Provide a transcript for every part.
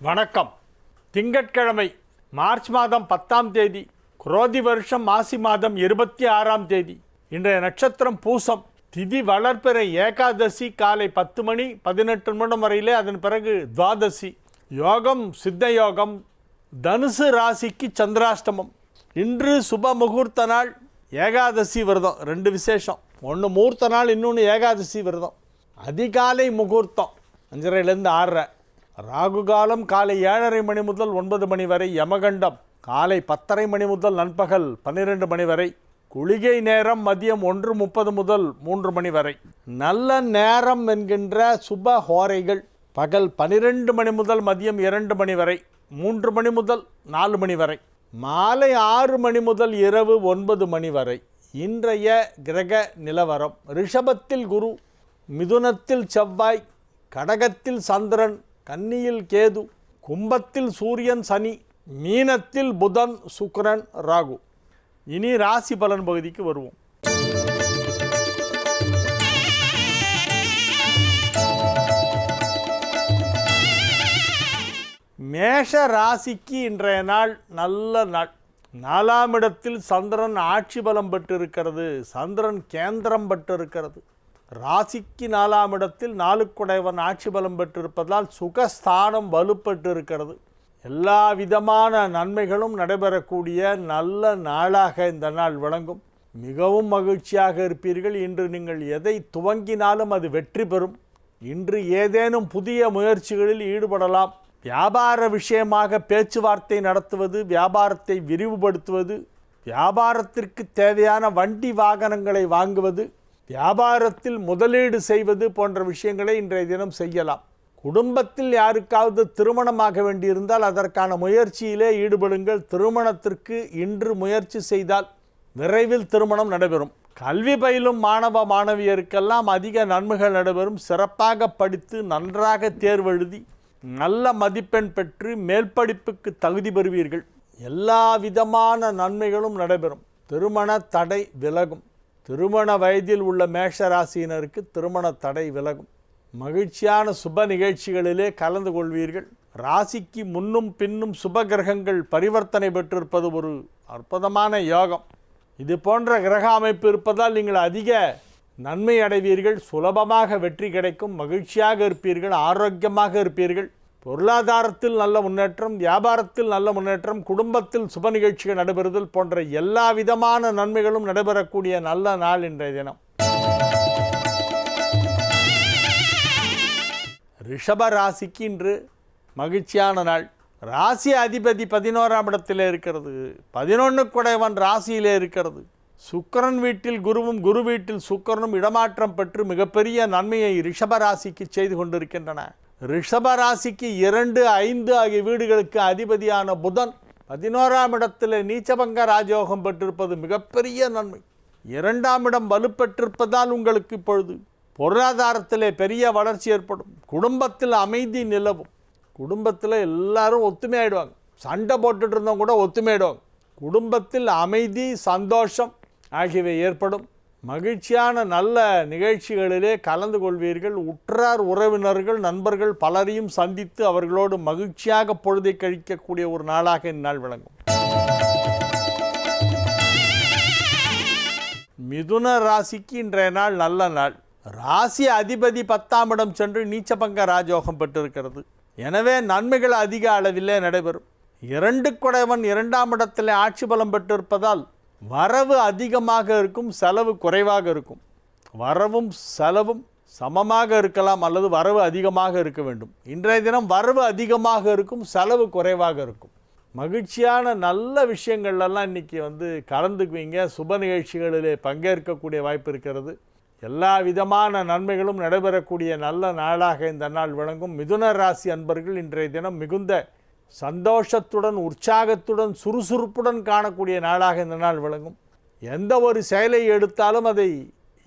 வணக்கம். திங்கட்கிழமை மார்ச் மாதம் 10ஆம் தேதி, குரோதி வருஷம் மாசி மாதம் 26ஆம் தேதி. இன்றைய நட்சத்திரம் பூசம். திதி வளர்பிறை ஏகாதசி காலை 10 மணி 18 நிமிடம் வரையிலே, அதன் பிறகு துவாதசி. யோகம் சித்த யோகம். தனுசு ராசிக்கு சந்திராஷ்டமம். இன்று சுப முகூர்த்த நாள். ஏகாதசி விரதம். 2 விசேஷம். ஒன்று முகூர்த்த நாள், இன்னொன்று ஏகாதசி விரதம். அதிகாலை முகூர்த்தம் 5:30 6:30. ராகு காலம் காலை 7:30 மணி முதல் 9 மணி வரை. யமகண்டம் காலை 10:30 மணி முதல் நண்பகல் 12 மணி வரை. குளிகை நேரம் மதியம் 1:30 முதல் 3 மணி வரை. நல்ல நேரம் என்கின்ற சுப ஹோரைகள் பகல் 12 மணி முதல் மதியம் 2 மணி வரை, 3 மணி முதல் 4 மணி வரை, மாலை 6 மணி முதல் இரவு 9 மணி வரை. இன்றைய கிரக நிலவரம்: ரிஷபத்தில் குரு, மிதுனத்தில் செவ்வாய், கடகத்தில் சந்திரன், கன்னியில் கேது, கும்பத்தில் சூரியன் சனி, மீனத்தில் புதன் சுக்கிரன் ராகு. இனி ராசி பலன் பகுதிக்கு வருவோம். மேஷ ராசிக்கு இன்றைய நாள் நல்ல நாள். 4ஆம் இடத்தில் சந்திரன் ஆட்சி பலம் பெற்றிருக்கிறது. சந்திரன் கேந்திரம் பெற்றிருக்கிறது. ராசிக்கு 4ஆம் இடத்தில் 4 குடைவன் ஆட்சி பலம் பெற்றிருப்பதால் சுகஸ்தானம் வலுப்பெற்றிருக்கிறது. எல்லா விதமான நன்மைகளும் நடைபெறக்கூடிய நல்ல நாளாக இந்த நாள் விளங்கும். மிகவும் மகிழ்ச்சியாக இருப்பீர்கள். இன்று நீங்கள் எதை துவங்கினாலும் அது வெற்றி பெறும். இன்று ஏதேனும் புதிய முயற்சிகளில் ஈடுபடலாம். வியாபார விஷயமாக பேச்சுவார்த்தை நடத்துவது, வியாபாரத்தை விரிவுபடுத்துவது, வியாபாரத்திற்கு தேவையான வண்டி வாகனங்களை வாங்குவது, வியாபாரத்தில் முதலீடு செய்வது போன்ற விஷயங்களை இன்றைய தினம் செய்யலாம். குடும்பத்தில் யாருக்காவது திருமணமாக வேண்டியிருந்தால் அதற்கான முயற்சியிலே ஈடுபடுங்கள். திருமணத்திற்கு இன்று முயற்சி செய்தால் விரைவில் திருமணம் நடைபெறும். கல்வி பயிலும் மாணவ மாணவியருக்கெல்லாம் அதிக நன்மைகள் நடைபெறும். சிறப்பாக படித்து நன்றாக தேர்வெழுதி நல்ல மதிப்பெண் பெற்று மேல் படிப்புக்கு தகுதி பெறுவீர்கள். எல்லா விதமான நன்மைகளும் நடைபெறும். திருமண தடை விலகும். திருமண வயதில் உள்ள மேஷ ராசியினருக்கு திருமண தடை விலகும். மகிழ்ச்சியான சுப நிகழ்ச்சிகளிலே கலந்து கொள்வீர்கள். ராசிக்கு முன்னும் பின்னும் சுப கிரகங்கள் பரிவர்த்தனை பெற்றிருப்பது ஒரு அற்புதமான யோகம். இது போன்ற கிரக அமைப்பு இருப்பதால் நீங்கள் அதிக நன்மை அடைவீர்கள். சுலபமாக வெற்றி கிடைக்கும். மகிழ்ச்சியாக இருப்பீர்கள். ஆரோக்கியமாக இருப்பீர்கள். பொருளாதாரத்தில் நல்ல முன்னேற்றம், வியாபாரத்தில் நல்ல முன்னேற்றம், குடும்பத்தில் சுப நிகழ்ச்சிகள் நடைபெறுதல் போன்ற எல்லா விதமான நன்மைகளும் நடைபெறக்கூடிய நல்ல நாள் இன்றைய தினம். ரிஷப ராசிக்கு இன்று மகிழ்ச்சியான நாள். ராசி அதிபதி 11ஆம் இடத்திலே இருக்கிறது. 11 குடைவன் ராசியிலே இருக்கிறது. சுக்கிரன் வீட்டில் குருவும் குரு வீட்டில் சுக்கிரனும் இடமாற்றம் பெற்று மிகப்பெரிய நன்மையை ரிஷப ராசிக்கு செய்து கொண்டிருக்கின்றன. ரிஷப ராசிக்கு 2, 5 ஆகிய வீடுகளுக்கு அதிபதியான புதன் 11ஆம் இடத்தில் நீச்சபங்க ராஜயோகம் பெற்றிருப்பது மிகப்பெரிய நன்மை. 2ஆம் இடம் வலுப்பெற்றிருப்பதால் உங்களுக்கு இப்பொழுது பொருளாதாரத்திலே பெரிய வளர்ச்சி ஏற்படும். குடும்பத்தில் அமைதி நிலவும். குடும்பத்தில் எல்லாரும் ஒத்துமையாயிடுவாங்க. சண்டை போட்டுட்டு இருந்தவங்க கூட ஒத்துமையாயிடுவாங்க. குடும்பத்தில் அமைதி, சந்தோஷம் ஆகியவை ஏற்படும். மகிழ்ச்சியான நல்ல நிகழ்ச்சிகளிலே கலந்து கொள்வீர்கள். உற்றார் உறவினர்கள் நண்பர்கள் பலரையும் சந்தித்து அவர்களோடு மகிழ்ச்சியாக பொழுதை கழிக்கக்கூடிய ஒரு நாளாக இந்நாள் விளங்கும். மிதுன ராசிக்கு இன்றைய நாள் நல்ல நாள். ராசி அதிபதி 10ஆம் இடம் சென்று நீச்சபங்க ராஜயோகம் பெற்றிருக்கிறது. எனவே நன்மைகள் அதிக அளவிலே நடைபெறும். 2 குடைவன் 2ஆம் இடத்திலே ஆட்சி பலம் பெற்றிருப்பதால் வரவு அதிகமாக இருக்கும், செலவு குறைவாக இருக்கும். வரவும் செலவும் சமமாக இருக்கலாம், அல்லது வரவு அதிகமாக இருக்க வேண்டும். இன்றைய தினம் வரவு அதிகமாக இருக்கும், செலவு குறைவாக இருக்கும். மகிழ்ச்சியான நல்ல விஷயங்கள்லாம் இன்றைக்கி கலந்துக்குவீங்க. சுப நிகழ்ச்சிகளிலே பங்கேற்கக்கூடிய வாய்ப்பு இருக்கிறது. எல்லா விதமான நன்மைகளும் நடைபெறக்கூடிய நல்ல நாளாக இந்த நாள் விளங்கும். மிதுன ராசி அன்பர்கள் இன்றைய தினம் மிகுந்த சந்தோஷத்துடன், உற்சாகத்துடன், சுறுசுறுப்புடன் காணக்கூடிய நாளாக இந்த நாள் விளங்கும். எந்த ஒரு செயலை எடுத்தாலும் அதை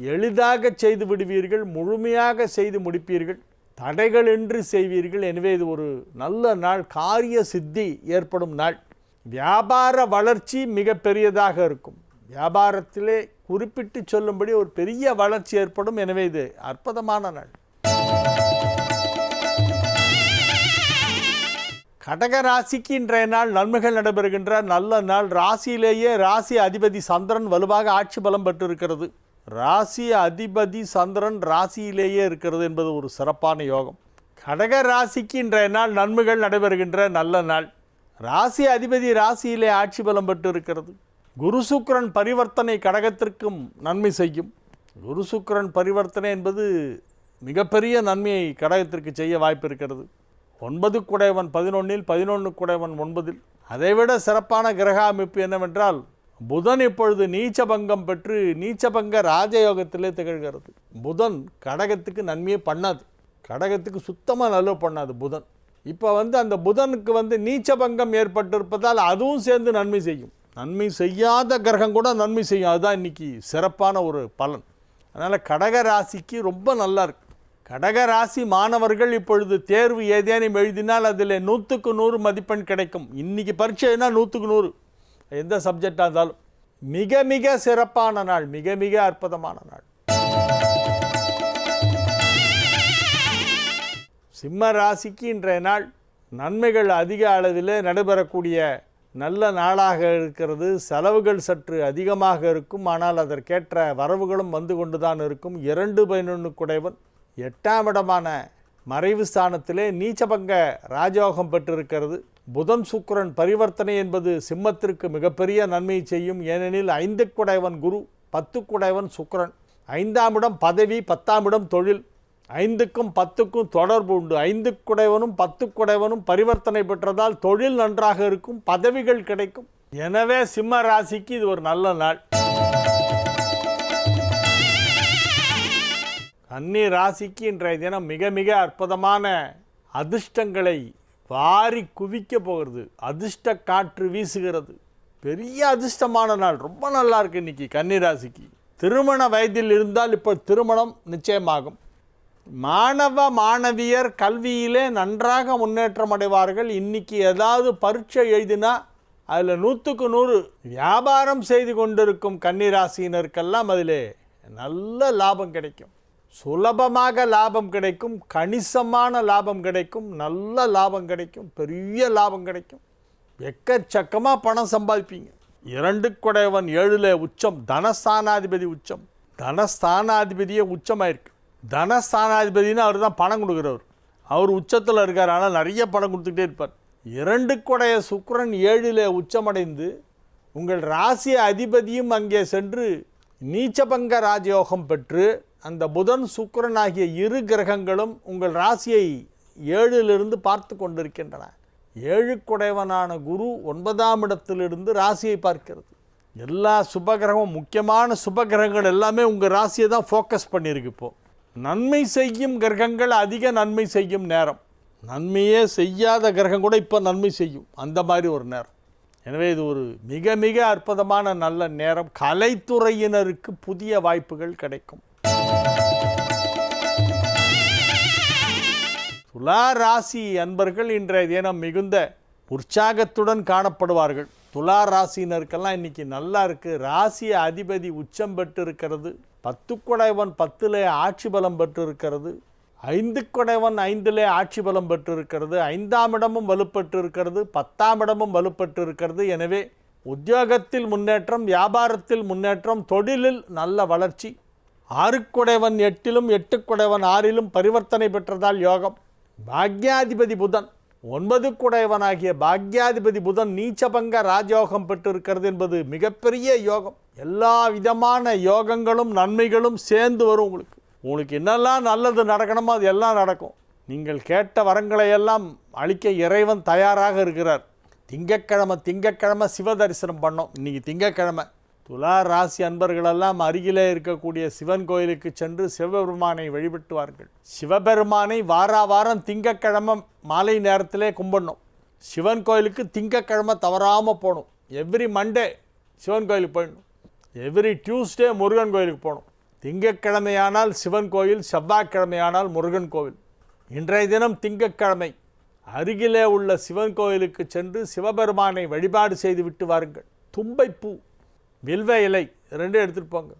எளிதாக செய்து விடுவீர்கள். முழுமையாக செய்து முடிப்பீர்கள். தடைகளின்றி செய்வீர்கள். எனவே இது ஒரு நல்ல நாள். காரிய சித்தி ஏற்படும் நாள். வியாபார வளர்ச்சி மிக பெரியதாக இருக்கும். வியாபாரத்திலே குறிப்பிட்டு சொல்லும்படி ஒரு பெரிய வளர்ச்சி ஏற்படும். எனவே இது அற்புதமான நாள். கடக ராசிக்கு இன்றைய நாள் நன்மைகள் நடைபெறுகின்ற நல்ல நாள். ராசியிலேயே ராசி அதிபதி சந்திரன் வலுவாக ஆட்சி பலம் பெற்றிருக்கிறது. ராசி அதிபதி சந்திரன் ராசியிலேயே இருக்கிறது என்பது ஒரு சிறப்பான யோகம். கடக ராசிக்கு இன்றைய நாள் நன்மைகள் நடைபெறுகின்ற நல்ல நாள். ராசி அதிபதி ராசியிலே ஆட்சி பலம் பெற்று இருக்கிறது. குரு சுக்கிரன் பரிவர்த்தனை கடகத்திற்கும் நன்மை செய்யும். குரு சுக்கிரன் பரிவர்த்தனை என்பது மிகப்பெரிய நன்மையை கடகத்திற்கு செய்ய வாய்ப்பு இருக்கிறது. 9 குடைவன் 11இல் 11 குடைவன் 9இல். அதைவிட சிறப்பான கிரக அமைப்பு என்னவென்றால் புதன் இப்பொழுது நீச்சபங்கம் பெற்று நீச்சபங்க ராஜயோகத்திலே திகழ்கிறது. புதன் கடகத்துக்கு நன்மையே பண்ணாது, கடகத்துக்கு சுத்தமாக நல்ல பண்ணாது புதன். இப்போ அந்த புதனுக்கு நீச்சபங்கம் ஏற்பட்டிருப்பதால் அதுவும் சேர்ந்து நன்மை செய்யும். நன்மை செய்யாத கிரகம் கூட நன்மை செய்யும். அதுதான் இன்றைக்கி சிறப்பான ஒரு பலன். அதனால் கடக ராசிக்கு ரொம்ப நல்லா இருக்கு. கடக ராசி மாணவர்கள் இப்பொழுது தேர்வு ஏதேனும் எழுதினால் அதில் 100க்கு 100 மதிப்பெண் கிடைக்கும். இன்றைக்கி பரீட்சைனா 100க்கு 100 எந்த சப்ஜெக்டாக இருந்தாலும் மிக மிக சிறப்பான நாள், மிக மிக அற்புதமான நாள். சிம்ம ராசிக்கு இன்றைய நாள் நன்மைகள் அதிக அளவில் நடைபெறக்கூடிய நல்ல நாளாக இருக்கிறது. செலவுகள் சற்று அதிகமாக இருக்கும், ஆனால் அதற்கேற்ற வரவுகளும் வந்து கொண்டு தான் இருக்கும். 2/11 குடைவன் 8ஆம் இடமான மறைவு ஸ்தானத்திலே நீச்சபங்க ராஜயோகம் பெற்றிருக்கிறது. புதன் சுக்கிரன் பரிவர்த்தனை என்பது சிம்மத்திற்கு மிகப்பெரிய நன்மை செய்யும். ஏனெனில் 5 குடைவன் குரு 10 குடைவன் சுக்கிரன். 5ஆம் இடம் பதவி, 10ஆம் இடம் தொழில். 5க்கும் 10க்கும் தொடர்பு உண்டு. 5 குடைவனும் 10 குடைவனும் பரிவர்த்தனை பெற்றதால் தொழில் நன்றாக இருக்கும், பதவிகள் கிடைக்கும். எனவே சிம்ம ராசிக்கு இது ஒரு நல்ல நாள். கன்னி ராசிக்கு இன்றைய தினம் மிக மிக அற்புதமான அதிர்ஷ்டங்களை வாரி குவிக்க போகிறது. அதிர்ஷ்ட காற்று வீசுகிறது. பெரிய அதிர்ஷ்டமான நாள், ரொம்ப நல்லா இருக்கு இன்னைக்கு கன்னி ராசிக்கு. திருமண வயதில் இருந்தால் இப்போ திருமணம் நிச்சயமாகும். மாணவ மாணவியர் கல்வியிலே நன்றாக முன்னேற்றம் அடைவார்கள். இன்னைக்கு ஏதாவது பரீட்சை எழுதினா அதில் 100க்கு 100. வியாபாரம் செய்து கொண்டிருக்கும் கன்னிராசியினருக்கெல்லாம் அதில் நல்ல லாபம் கிடைக்கும். சுலபமாக லாபம் கிடைக்கும், கணிசமான லாபம் கிடைக்கும், நல்ல லாபம் கிடைக்கும், பெரிய லாபம் கிடைக்கும். எக்கச்சக்கமாக பணம் சம்பாதிப்பீங்க. 2 குடைவன் 7ல் உச்சம், தனஸ்தானாதிபதி உச்சம். தனஸ்தானாதிபதியே உச்சமாயிருக்கு. தனஸ்தானாதிபதினு அவர் தான் பணம் கொடுக்குறவர். அவர் உச்சத்தில் இருக்கார், ஆனால் நிறைய பணம் கொடுத்துக்கிட்டே இருப்பார். 2 குடைய சுக்கிரன் 7ல் உச்சமடைந்து உங்கள் ராசி அதிபதியும் அங்கே சென்று நீச்சபங்க ராஜயோகம் பெற்று அந்த புதன் சுக்கிரன் ஆகிய 2 கிரகங்களும் உங்கள் ராசியை 7லிருந்து பார்த்து கொண்டிருக்கின்றன. 7 குடைவனான குரு 9ஆம் இடத்திலிருந்து ராசியை பார்க்கிறது. எல்லா சுபகிரகமும், முக்கியமான சுபகிரகங்கள் எல்லாமே உங்கள் ராசியை தான் ஃபோக்கஸ் பண்ணியிருக்கு. இப்போது நன்மை செய்யும் கிரகங்கள் அதிக நன்மை செய்யும் நேரம். நன்மையே செய்யாத கிரகம் கூட இப்போ நன்மை செய்யும், அந்த மாதிரி ஒரு நேரம். எனவே இது ஒரு மிக மிக அற்புதமான நல்ல நேரம். கலைத்துறையினருக்கு புதிய வாய்ப்புகள் கிடைக்கும். துலா ராசி அன்பர்கள் இன்றைய தினம் மிகுந்த உற்சாகத்துடன் காணப்படுவார்கள். துலா ராசியினருக்கெல்லாம் இன்னைக்கு நல்லா இருக்குது. ராசி அதிபதி உச்சம் பெற்று இருக்கிறது. 10 குடைவன் 10ல் ஆட்சி பலம் பெற்றிருக்கிறது. 5 குடைவன் 5ல் ஆட்சி பலம் பெற்றிருக்கிறது. 5ஆம் இடமும் வலுப்பெற்று இருக்கிறது. 10ஆம் இடமும் வலுப்பெற்று இருக்கிறது. எனவே உத்தியோகத்தில் முன்னேற்றம், வியாபாரத்தில் முன்னேற்றம், தொழிலில் நல்ல வளர்ச்சி. 6 குடைவன் 8லும் 8 குடைவன் 6லும் பரிவர்த்தனை பெற்றதால் யோகம். பாக்யாதிபதி புதன் 9 குடைவனாகிய பாக்யாதிபதி புதன் நீச்சபங்க ராஜயோகம் பெற்றிருக்கிறது என்பது மிகப்பெரிய யோகம். எல்லா விதமான யோகங்களும் நன்மைகளும் சேர்ந்து வரும். உங்களுக்கு என்னெல்லாம் நல்லது நடக்கணுமோ அது எல்லாம் நடக்கும். நீங்கள் கேட்ட வரங்களை எல்லாம் அளிக்க இறைவன் தயாராக இருக்கிறார். திங்கக்கிழமை சிவ தரிசனம் பண்ணோம். இன்றைக்கி திங்கக்கிழமை. துலா ராசி அன்பர்களெல்லாம் அருகிலே இருக்கக்கூடிய சிவன் கோயிலுக்கு சென்று சிவபெருமானை வழிபட்டுவார்கள். சிவபெருமானை வாரம் திங்கக்கிழமை மாலை நேரத்திலே கும்பிடணும். சிவன் கோயிலுக்கு திங்கக்கிழமை தவறாமல் போகணும். எவ்ரி மண்டே சிவன் கோயிலுக்கு போயிடணும். எவ்ரி டியூஸ்டே முருகன் கோயிலுக்கு போகணும். திங்கக்கிழமையானால் சிவன் கோயில், செவ்வாய்க்கிழமையானால் முருகன் கோவில். இன்றைய தினம் திங்கக்கிழமை அருகிலே உள்ள சிவன் கோயிலுக்கு சென்று சிவபெருமானை வழிபாடு செய்து விட்டு வாருங்கள். தும்பைப்பூ, வில்வ இலை 2 எடுத்துகிட்டு போங்க.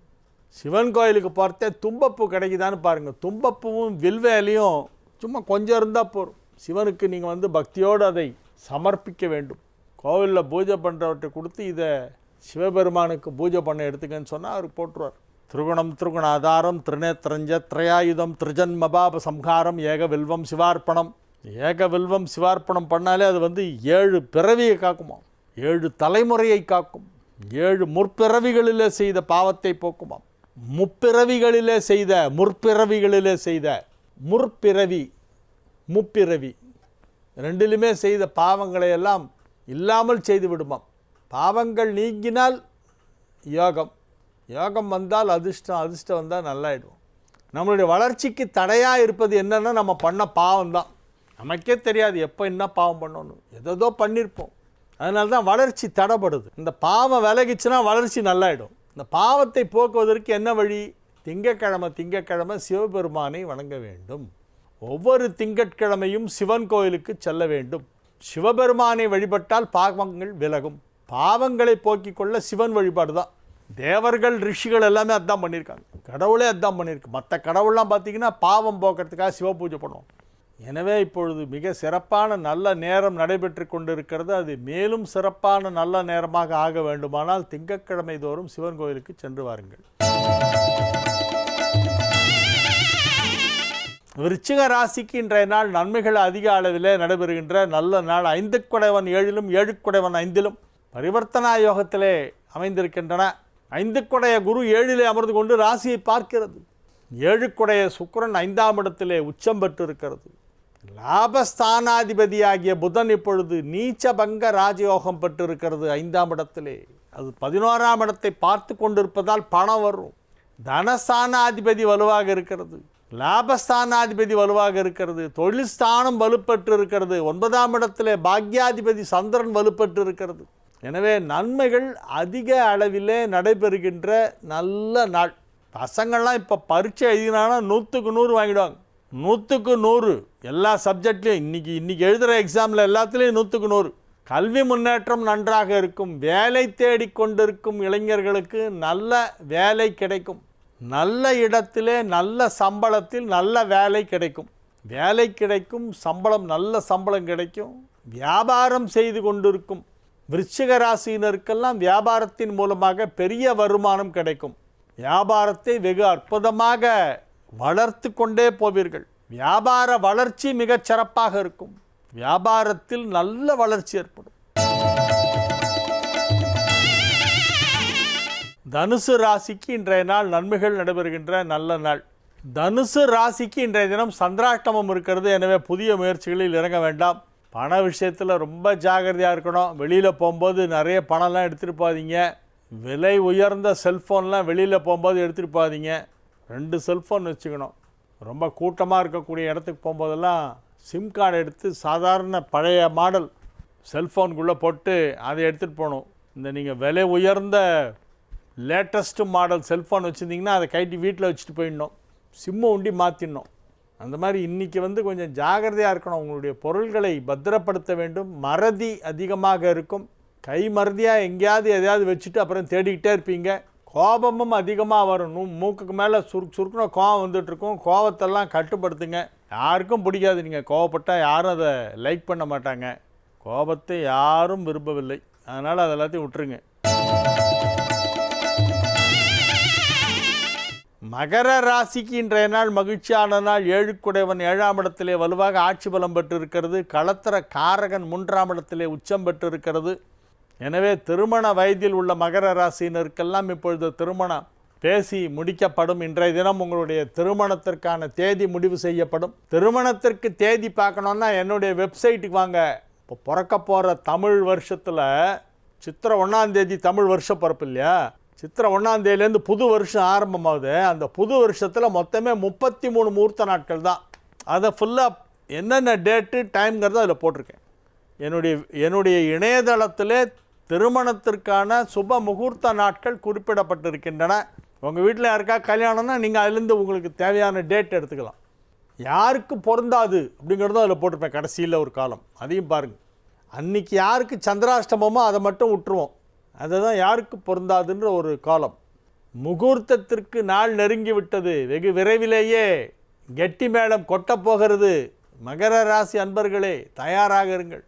சிவன் கோயிலுக்கு போகிறதே தும்பப்பூ கிடைக்குதான்னு பாருங்கள். தும்பப்பூவும் வில்வ இலையும் சும்மா கொஞ்சம் இருந்தால் போதும். சிவனுக்கு நீங்கள் பக்தியோடு அதை சமர்ப்பிக்க வேண்டும். கோவிலில் பூஜை பண்ணுறவர்கிட்ட கொடுத்து இதை சிவபெருமானுக்கு பூஜை பண்ண எடுத்துக்கன்னு சொன்னால் அவர் போட்டுருவார். திரிகுணம் திரிகுணாதாரம் திரிநேத்திரஞ்ச திரையாயுதம் திரிஜன்மபாப சம்ஹாரம் ஏக வில்வம் சிவார்ப்பணம். ஏக வில்வம் சிவார்ப்பணம் பண்ணாலே அது 7 பிறவியை காக்குமா, 7 தலைமுறையை காக்கும், 7 முற்பிறவிகளிலே செய்த பாவத்தை போக்குமாம். முற்பிறவிகளிலே செய்த முற்பிறவி ரெண்டிலுமே செய்த பாவங்களை எல்லாம் இல்லாமல் செய்து விடுமாம். பாவங்கள் நீங்கினால் யோகம் வந்தால் அதிர்ஷ்டம் வந்தால் நல்லாயிடுவோம். நம்மளுடைய வளர்ச்சிக்கு தடையாக இருப்பது என்னென்னா நம்ம பண்ண பாவம்தான். நமக்கே தெரியாது எப்போ என்ன பாவம் பண்ணணும், ஏதோ பண்ணியிருப்போம். அதனால தான் வளர்ச்சி தடைப்படுது. இந்த பாவம் விலகிச்சுன்னா வளர்ச்சி நல்லாயிடும். இந்த பாவத்தை போக்குவதற்கு என்ன வழி? திங்கட்கிழமை சிவபெருமானை வணங்க வேண்டும். ஒவ்வொரு திங்கட்கிழமையும் சிவன் கோயிலுக்கு செல்ல வேண்டும். சிவபெருமானை வழிபட்டால் பாவங்கள் விலகும். பாவங்களை போக்கிக் கொள்ள சிவன் வழிபாடு தான். தேவர்கள் ரிஷிகள் எல்லாமே அதான் பண்ணியிருக்காங்க. கடவுளே அதான் பண்ணியிருக்கு. மற்ற கடவுள்லாம் பார்த்திங்கன்னா பாவம் போக்குறதுக்காக சிவ பூஜை பண்ணுவோம். எனவே இப்பொழுது மிக சிறப்பான நல்ல நேரம் நடைபெற்று கொண்டிருக்கிறது. அது மேலும் சிறப்பான நல்ல நேரமாக ஆக வேண்டுமானால் திங்கட்கிழமை தோறும் சிவன் கோயிலுக்கு சென்று வாருங்கள். விருச்சிக ராசிக்கு இன்றைய நாள் நன்மைகள் அதிக அளவிலே நடைபெறுகின்ற நல்ல நாள். 5 குடைவன் 7லும் 7 குடைவன் 5லும் பரிவர்த்தனா யோகத்திலே அமைந்திருக்கின்றன. 5 குடைய குரு 7லே அமர்ந்து கொண்டு ராசியை பார்க்கிறது. 7 குடைய சுக்கிரன் 5ஆம் இடத்திலே உச்சம் பெற்றிருக்கிறது. லாபஸ்தானாதிபதியாகிய புதன் இப்பொழுது நீச்சபங்க ராஜயோகம் பெற்றிருக்கிறது 5ஆம் இடத்திலே. அது 11ஆம் இடத்தை பார்த்து கொண்டிருப்பதால் பணம் வரும். தனஸ்தானாதிபதி வலுவாக இருக்கிறது, லாபஸ்தானாதிபதி வலுவாக இருக்கிறது, தொழில் ஸ்தானம் வலுப்பெற்று இருக்கிறது. 9ஆம் இடத்திலே பாக்யாதிபதி சந்திரன் வலுப்பெற்று இருக்கிறது. எனவே நன்மைகள் அதிக அளவிலே நடைபெறுகின்ற நல்ல நாள். பசங்கள்லாம் இப்போ பரீட்சை எழுதினாங்கன்னா 100க்கு 100 வாங்கிடுவாங்க. 100க்கு 100 எல்லா சப்ஜெக்ட்லேயும். இன்றைக்கி எழுதுகிற எக்ஸாமில் எல்லாத்துலேயும் 100க்கு 100. கல்வி முன்னேற்றம் நன்றாக இருக்கும். வேலை தேடிக்கொண்டிருக்கும் இளைஞர்களுக்கு நல்ல வேலை கிடைக்கும். நல்ல இடத்திலே நல்ல சம்பளத்தில் நல்ல வேலை கிடைக்கும். வேலை கிடைக்கும், சம்பளம் நல்ல சம்பளம் கிடைக்கும். வியாபாரம் செய்து கொண்டிருக்கும் விருச்சிக ராசியினருக்கெல்லாம் வியாபாரத்தின் மூலமாக பெரிய வருமானம் கிடைக்கும். வியாபாரத்தை வெகு அற்புதமாக வளர்த்து கொண்டே போவீர்கள். வியாபார வளர்ச்சி மிகச் சிறப்பாக இருக்கும். வியாபாரத்தில் நல்ல வளர்ச்சி ஏற்படும். தனுசு ராசிக்கு இன்றைய நாள் நன்மைகள் நடைபெறுகின்ற நல்ல நாள். தனுசு ராசிக்கு இன்றைய தினம் சந்திராஷ்டமம் இருக்கிறது. எனவே புதிய முயற்சிகளில் இறங்க வேண்டாம். பண விஷயத்தில் ரொம்ப ஜாகிரதையாக இருக்கணும். வெளியில் போகும்போது நிறைய பணம்லாம் எடுத்துகிட்டு போகாதீங்க. விலை உயர்ந்த செல்ஃபோன்லாம் வெளியில் போகும்போது எடுத்துகிட்டு போகாதீங்க. 2 செல்ஃபோன் வச்சுக்கணும். ரொம்ப கூட்டமாக இருக்கக்கூடிய இடத்துக்கு போகும்போதெல்லாம் சிம் கார்டு எடுத்து சாதாரண பழைய மாடல் செல்ஃபோனுக்குள்ளே போட்டு அதை எடுத்துகிட்டு போகணும். இந்த நீங்கள் விலை உயர்ந்த லேட்டஸ்ட்டு மாடல் செல்ஃபோன் வச்சுருந்தீங்கன்னா அதை கைட்டி வீட்டில் வச்சுட்டு போயிடணும். சிம்மை உண்டி மாற்றிடணும். அந்த மாதிரி இன்றைக்கி கொஞ்சம் ஜாகிரதையாக இருக்கணும். உங்களுடைய பொருள்களை பத்திரப்படுத்த வேண்டும். மறதி அதிகமாக இருக்கும். கை மறதியாக எங்கேயாவது எதையாவது வச்சுட்டு அப்புறம் தேடிக்கிட்டே இருப்பீங்க. கோபமும் அதிகமாக வரும். மூக்குக்கு மேலே சுருக்குன கோபம் வந்துட்டுருக்கும். கோபத்தெல்லாம் கட்டுப்படுத்துங்க. யாருக்கும் பிடிக்காது. நீங்கள் கோபப்பட்டால் யாரும் அதை லைக் பண்ண மாட்டாங்க. கோபத்தை யாரும் விரும்பவில்லை. அதனால் அது எல்லாத்தையும் விட்டுருங்க. மகர ராசிக்கு இன்றைய நாள் மகிழ்ச்சியான நாள். 7 குடைவன் 7ஆம் இடத்திலே வலுவாக ஆட்சி பலம் பெற்றிருக்கிறது. களத்திர காரகன் 3ஆம் இடத்திலே உச்சம் பெற்றிருக்கிறது. எனவே திருமண வயதில் உள்ள மகர ராசியினருக்கெல்லாம் இப்பொழுது திருமணம் பேசி முடிக்கப்படும். இன்றைய தினம் உங்களுடைய திருமணத்திற்கான தேதி முடிவு செய்யப்படும். திருமணத்திற்கு தேதி பார்க்கணுன்னா என்னுடைய வெப்சைட்டுக்கு வாங்க. இப்போ பிறக்க போகிற தமிழ் வருஷத்தில் சித்திரை 1ஆம் தேதி தமிழ் வருஷ பிறப்பு இல்லையா? சித்திரை 1ஆம் தேதியிலேருந்து புது வருஷம் ஆரம்பமாகுது. அந்த புது வருஷத்தில் மொத்தமே 33 முகூர்த்த நாட்கள் தான். அதை ஃபுல்லாக என்னென்ன டேட்டு டைம்ங்கிறத அதில் போட்டிருக்கேன். என்னுடைய இணையதளத்திலே திருமணத்திற்கான சுப முகூர்த்த நாட்கள் குறிப்பிடப்பட்டிருக்கின்றன. உங்கள் வீட்டில் யாருக்கா கல்யாணம்னா நீங்கள் அதுலேருந்து உங்களுக்கு தேவையான டேட் எடுத்துக்கலாம். யாருக்கு பொருந்தாது அப்படிங்கிறதும் அதில் போட்டிருப்பேன் கடைசியில் ஒரு காலம். அதையும் பாருங்கள். அன்றைக்கி யாருக்கு சந்திராஷ்டமமோ அதை மட்டும் விட்டுருவோம். அதை தான் யாருக்கு பொருந்தாதுன்ற ஒரு காலம். முகூர்த்தத்திற்கு நாள் நெருங்கி விட்டது. வெகு விரைவிலேயே கெட்டி மேளம் கொட்டப்போகிறது. மகர ராசி அன்பர்களே தயாராக இருங்கள்.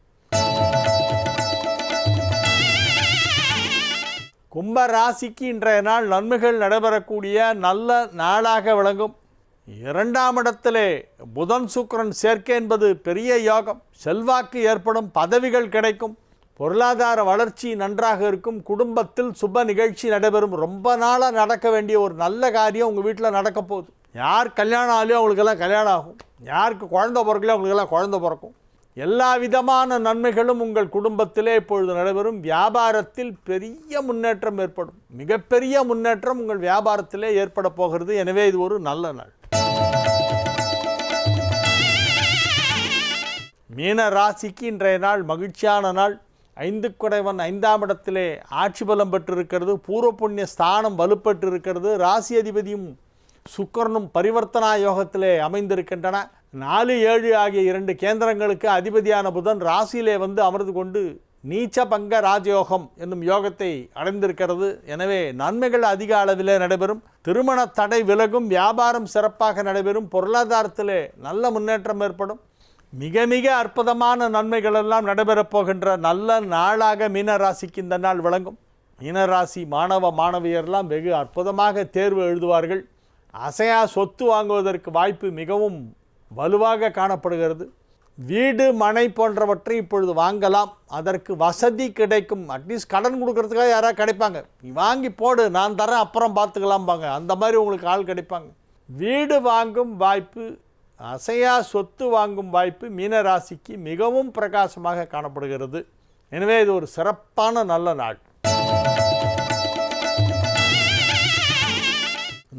கும்ப ராசிக்கு இன்றைய நாள் நன்மைகள் நடைபெறக்கூடிய நல்ல நாளாக விளங்கும். 2ஆம் இடத்திலே புதன் சுக்கிரன் சேர்க்கை என்பது பெரிய யோகம். செல்வாக்கு ஏற்படும், பதவிகள் கிடைக்கும், பொருளாதார வளர்ச்சி நன்றாக இருக்கும், குடும்பத்தில் சுப நிகழ்ச்சி நடைபெறும். ரொம்ப நாளாக நடக்க வேண்டிய ஒரு நல்ல காரியம் உங்கள் வீட்டில் நடக்க போகுது. யார் கல்யாணம் ஆகலையோ அவங்களுக்கெல்லாம் கல்யாணம் ஆகும், யாருக்கு குழந்தை பிறக்கலையோ அவங்களுக்கெல்லாம் குழந்தை பிறக்கும். எல்லா விதமான நன்மைகளும் உங்கள் குடும்பத்திலே இப்பொழுது நடைபெறும். வியாபாரத்தில் பெரிய முன்னேற்றம் ஏற்படும், மிகப்பெரிய முன்னேற்றம் உங்கள் வியாபாரத்திலே ஏற்பட போகிறது. எனவே இது ஒரு நல்ல நாள். மீன ராசிக்கு இன்றைய நாள் மகிழ்ச்சியான நாள். 5 குடைவன் 5ஆம் இடத்திலே ஆட்சி பலம் பெற்றிருக்கிறது. பூர்வ புண்ணிய ஸ்தானம் வலுப்பெற்று இருக்கிறது. ராசி அதிபதியும் சுக்கிரனும் பரிவர்த்தனா யோகத்திலே அமைந்திருக்கின்றன. 4, 7 ஆகிய 2 கேந்திரங்களுக்கு அதிபதியான புதன் ராசியிலே வந்து அமர்ந்து கொண்டு நீச்ச பங்க ராஜயோகம் என்னும் யோகத்தை அடைந்திருக்கிறது. எனவே நன்மைகள் அதிக அளவிலே நடைபெறும். திருமண தடை விலகும், வியாபாரம் சிறப்பாக நடைபெறும், பொருளாதாரத்திலே நல்ல முன்னேற்றம் ஏற்படும். மிக மிக அற்புதமான நன்மைகள் எல்லாம் நடைபெறப் போகின்ற நல்ல நாளாக மீனராசிக்கு இந்த நாள் விளங்கும். மீனராசி மாணவ மாணவியர்லாம் வெகு அற்புதமாக தேர்வு எழுதுவார்கள். அசையா சொத்து வாங்குவதற்கு வாய்ப்பு மிகவும் வலுவாக காணப்படுகிறது. வீடு மனை போன்றவற்றை இப்பொழுது வாங்கலாம், அதற்கு வசதி கிடைக்கும். அட்லீஸ்ட் கடன் கொடுக்கறதுக்காக யாராவது கிடைப்பாங்க. நீ வாங்கி போடு, நான் தரேன், அப்புறம் பார்த்துக்கலாம்பாங்க. அந்த மாதிரி உங்களுக்கு ஆள் கிடைப்பாங்க. வீடு வாங்கும் வாய்ப்பு, அசையா சொத்து வாங்கும் வாய்ப்பு மீனராசிக்கு மிகவும் பிரகாசமாக காணப்படுகிறது. எனவே இது ஒரு சிறப்பான நல்ல நாள்.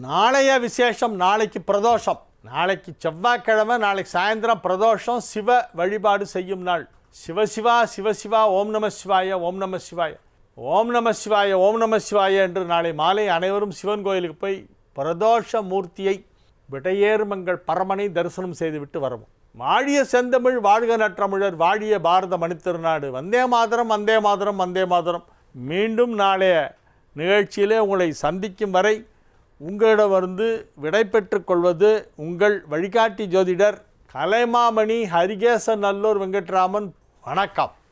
நாளைய விசேஷம், நாளைக்கு பிரதோஷம். நாளைக்கு செவ்வாய்க்கிழமை, நாளைக்கு சாயந்தரம் பிரதோஷம். சிவ வழிபாடு செய்யும் நாள். சிவசிவா சிவசிவா, ஓம் நம சிவாய, ஓம் நம சிவாய, ஓம் நம சிவாய, ஓம் நம சிவாய என்று நாளை மாலை அனைவரும் சிவன் கோயிலுக்கு போய் பிரதோஷ மூர்த்தியை, விடையேறுமங்கள் பரமனை தரிசனம் செய்துவிட்டு வரவும். வாழிய செந்தமிழ், வாழ்க நற்றமிழர், வாழிய பாரத மணித்திருநாடு. வந்தே மாதரம், வந்தே மாதரம், வந்தே மாதரம். மீண்டும் நாளைய நிகழ்ச்சியிலே உங்களை சந்திக்கும் வரை உங்களிடம் விடை பெற்றுக் கொள்வது உங்கள் வழிகாட்டி ஜோதிடர் கலைமாமணி ஹரிகேசன் நல்லூர் வெங்கட்ராமன். வணக்கம்.